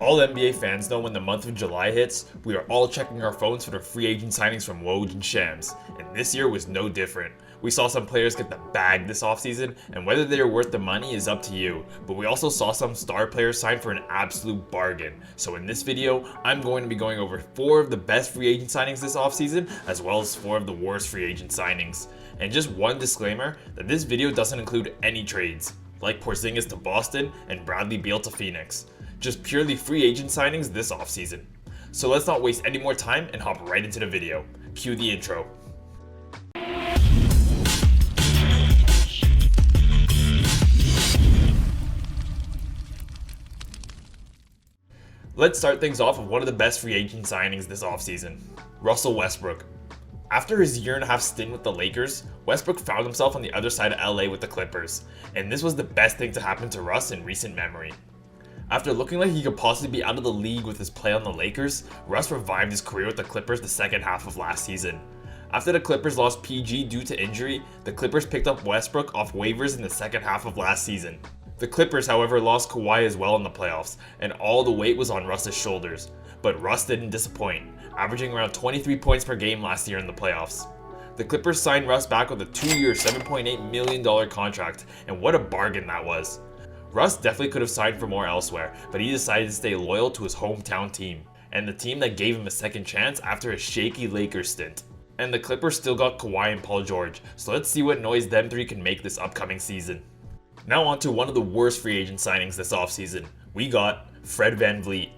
All NBA fans know when the month of July hits, we are all checking our phones for the free agent signings from Woj and Shams, and this year was no different. We saw some players get the bag this offseason, and whether they are worth the money is up to you, but we also saw some star players sign for an absolute bargain. So in this video, I'm going to be going over 4 of the best free agent signings this offseason, as well as 4 of the worst free agent signings. And just one disclaimer, that this video doesn't include any trades, like Porzingis to Boston and Bradley Beal to Phoenix. Just purely free agent signings this offseason. So let's not waste any more time and hop right into the video. Cue the intro. Let's start things off with one of the best free agent signings this offseason, Russell Westbrook. After his year-and-a-half stint with the Lakers, Westbrook found himself on the other side of LA with the Clippers, and this was the best thing to happen to Russ in recent memory. After looking like he could possibly be out of the league with his play on the Lakers, Russ revived his career with the Clippers the second half of last season. After the Clippers lost PG due to injury, the Clippers picked up Westbrook off waivers in the second half of last season. The Clippers, however, lost Kawhi as well in the playoffs, and all the weight was on Russ's shoulders. But Russ didn't disappoint, averaging around 23 points per game last year in the playoffs. The Clippers signed Russ back with a 2-year, $7.8 million contract, and what a bargain that was. Russ definitely could have signed for more elsewhere, but he decided to stay loyal to his hometown team, and the team that gave him a second chance after a shaky Lakers stint. And the Clippers still got Kawhi and Paul George, so let's see what noise them three can make this upcoming season. Now on to one of the worst free agent signings this offseason. We got Fred VanVleet.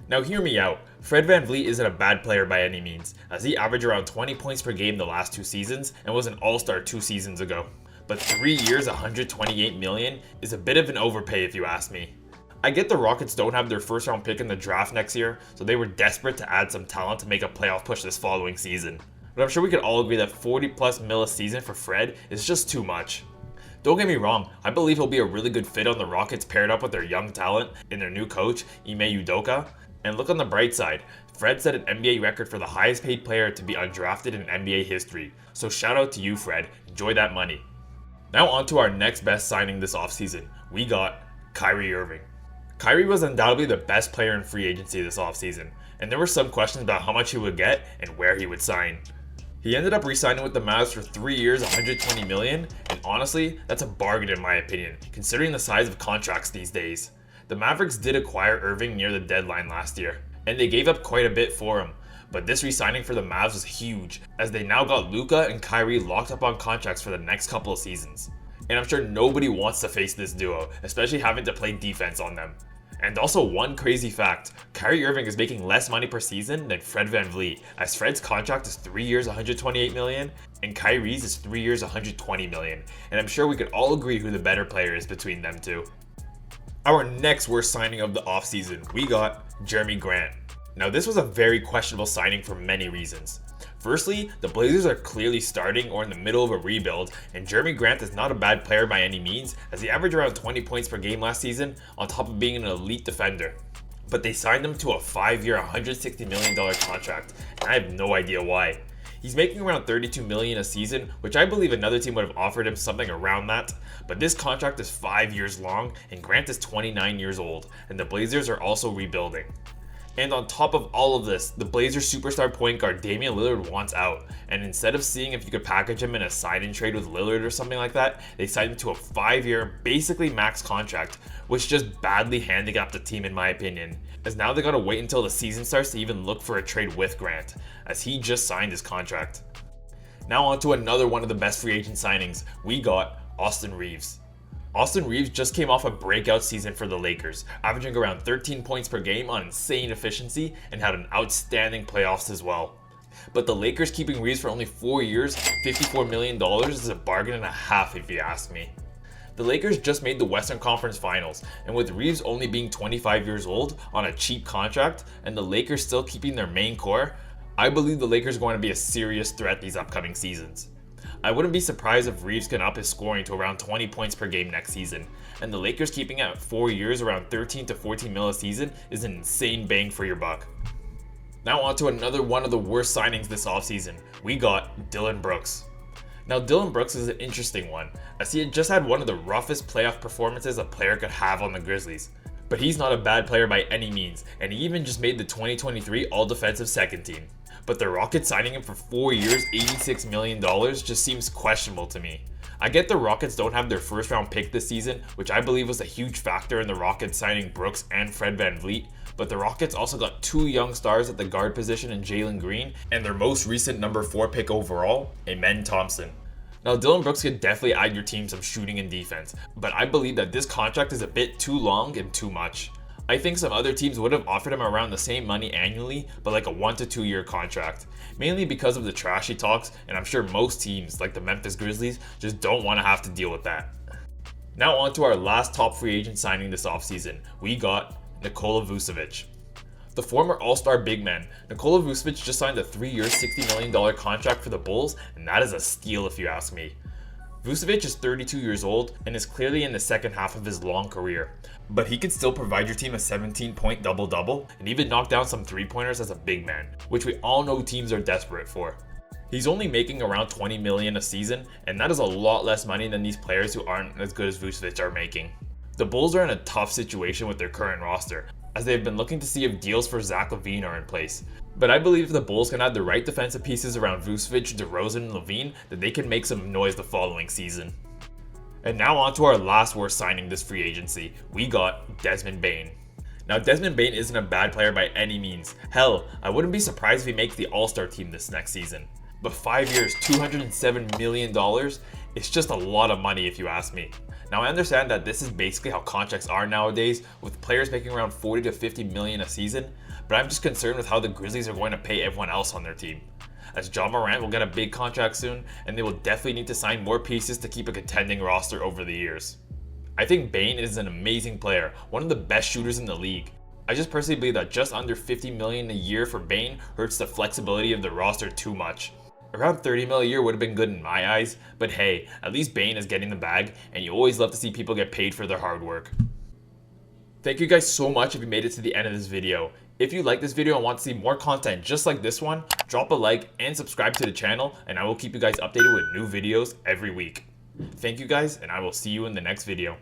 Now hear me out, Fred VanVleet isn't a bad player by any means, as he averaged around 20 points per game the last 2 seasons and was an all-star 2 seasons ago. But 3 years, $128 million is a bit of an overpay if you ask me. I get the Rockets don't have their first round pick in the draft next year, so they were desperate to add some talent to make a playoff push this following season. But I'm sure we could all agree that 40 plus mil a season for Fred is just too much. Don't get me wrong, I believe he'll be a really good fit on the Rockets paired up with their young talent and their new coach, Ime Udoka. And look on the bright side, Fred set an NBA record for the highest paid player to be undrafted in NBA history. So shout out to you, Fred, enjoy that money. Now on to our next best signing this offseason. We got Kyrie Irving. Kyrie was undoubtedly the best player in free agency this offseason, and there were some questions about how much he would get and where he would sign. He ended up re-signing with the Mavs for 3 years, $120 million, and honestly, that's a bargain in my opinion, considering the size of contracts these days. The Mavericks did acquire Irving near the deadline last year, and they gave up quite a bit for him. But this re-signing for the Mavs was huge, as they now got Luka and Kyrie locked up on contracts for the next couple of seasons. And I'm sure nobody wants to face this duo, especially having to play defense on them. And also one crazy fact, Kyrie Irving is making less money per season than Fred VanVleet, as Fred's contract is 3 years, $128 million, and Kyrie's is 3 years, $120 million. And I'm sure we could all agree who the better player is between them two. Our next worst signing of the offseason, we got Jerami Grant. Now this was a very questionable signing for many reasons. Firstly, the Blazers are clearly starting or in the middle of a rebuild, and Jerami Grant is not a bad player by any means, as he averaged around 20 points per game last season, on top of being an elite defender. But they signed him to a 5-year, $160 million contract, and I have no idea why. He's making around $32 million a season, which I believe another team would have offered him something around that, but this contract is 5 years long, and Grant is 29 years old, and the Blazers are also rebuilding. And on top of all of this, the Blazers superstar point guard Damian Lillard wants out, and instead of seeing if you could package him in a sign-in trade with Lillard or something like that, they signed him to a 5-year, basically max contract, which just badly handicapped the team in my opinion, as now they gotta wait until the season starts to even look for a trade with Grant, as he just signed his contract. Now on to another one of the best free agent signings, we got Austin Reaves. Austin Reaves just came off a breakout season for the Lakers, averaging around 13 points per game on insane efficiency and had an outstanding playoffs as well. But the Lakers keeping Reaves for only 4 years, $54 million is a bargain and a half if you ask me. The Lakers just made the Western Conference Finals, and with Reaves only being 25 years old on a cheap contract and the Lakers still keeping their main core, I believe the Lakers are going to be a serious threat these upcoming seasons. I wouldn't be surprised if Reaves can up his scoring to around 20 points per game next season, and the Lakers keeping at 4 years around 13 to 14 mil a season is an insane bang for your buck. Now on to another one of the worst signings this offseason. We got Dillon Brooks. Now Dillon Brooks is an interesting one, as he had just had one of the roughest playoff performances a player could have on the Grizzlies. But he's not a bad player by any means, and he even just made the 2023 All-Defensive Second Team. But the Rockets signing him for 4 years, $86 million just seems questionable to me. I get the Rockets don't have their first round pick this season, which I believe was a huge factor in the Rockets signing Brooks and Fred VanVleet, but the Rockets also got 2 young stars at the guard position in Jalen Green and their most recent number 4 pick overall, Amen Thompson. Now, Dillon Brooks could definitely add your team some shooting and defense, but I believe that this contract is a bit too long and too much. I think some other teams would have offered him around the same money annually, but like a 1 to 2 year contract. Mainly because of the trashy talks, and I'm sure most teams, like the Memphis Grizzlies, just don't want to have to deal with that. Now on to our last top free agent signing this offseason. We got Nikola Vucecic. The former All-Star big man, Nikola Vucecic just signed a 3-year, $60 million contract for the Bulls, and that is a steal if you ask me. Vucecic is 32 years old and is clearly in the second half of his long career, but he could still provide your team a 17-point double-double and even knock down some 3-pointers as a big man, which we all know teams are desperate for. He's only making around $20 million a season, and that is a lot less money than these players who aren't as good as Vucecic are making. The Bulls are in a tough situation with their current roster, as they've been looking to see if deals for Zach LaVine are in place. But I believe if the Bulls can add the right defensive pieces around Vucecic, DeRozan, and LaVine, that they can make some noise the following season. And now on to our last worst signing this free agency. We got Desmond Bane. Now, Desmond Bane isn't a bad player by any means. Hell, I wouldn't be surprised if he makes the All-Star team this next season. But 5 years, $207 million, it's just a lot of money if you ask me. Now, I understand that this is basically how contracts are nowadays, with players making around $40 to $50 million a season, but I'm just concerned with how the Grizzlies are going to pay everyone else on their team. As Ja Morant will get a big contract soon, and they will definitely need to sign more pieces to keep a contending roster over the years. I think Bane is an amazing player, one of the best shooters in the league. I just personally believe that just under $50 million a year for Bane hurts the flexibility of the roster too much. Around $30 million a year would have been good in my eyes, but hey, at least Bane is getting the bag, and you always love to see people get paid for their hard work. Thank you guys so much if you made it to the end of this video. If you like this video and want to see more content just like this one, drop a like and subscribe to the channel, and I will keep you guys updated with new videos every week. Thank you guys, and I will see you in the next video.